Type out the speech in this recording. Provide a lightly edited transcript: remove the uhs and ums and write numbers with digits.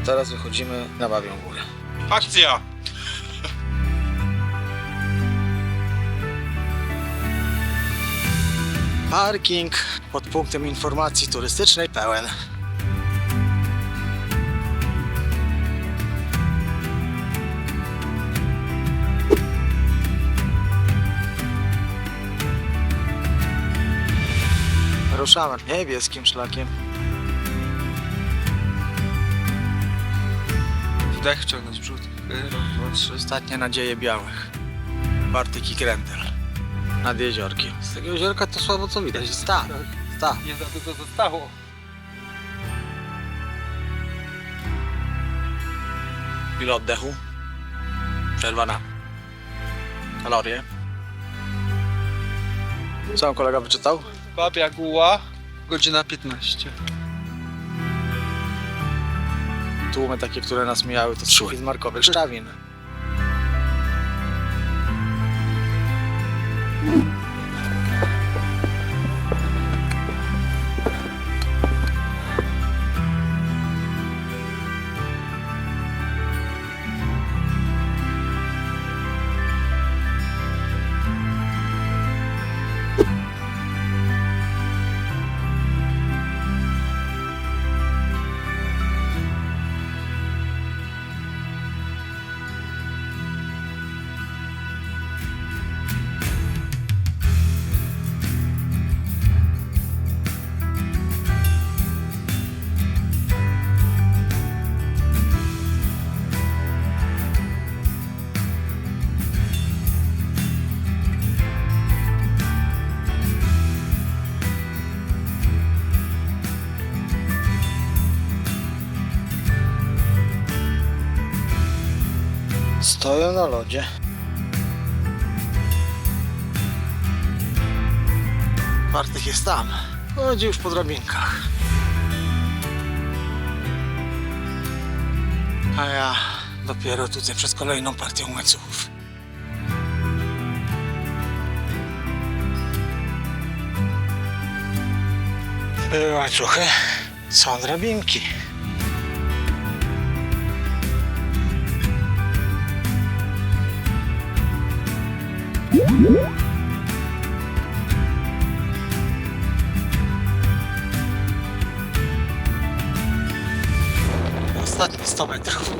Teraz wychodzimy na Babią Górę. Akcja! Parking pod punktem informacji turystycznej pełen. Ruszamy niebieskim szlakiem. Wdech wciągnąć przód. Raz, dwa, trzy. Ostatnie nadzieje białych. Bartyk i Grendel. Nad jeziorkiem. Z tego jeziorka to słabo co widać. Stach. Stach. Nie za dużo zostało. Chwila oddechu. Przerwa na kalorie. Co on kolega wyczytał? Babia Guła, godzina 15. Tłumy takie, które nas mijały, to szły z markowych szczawin. Stoją na lodzie. Bartek jest tam. Chodzi już po drabinkach. A ja dopiero tutaj przez kolejną partię łańcuchów. Były łańcuchy, są drabinki. Ostatnie 100 metrów.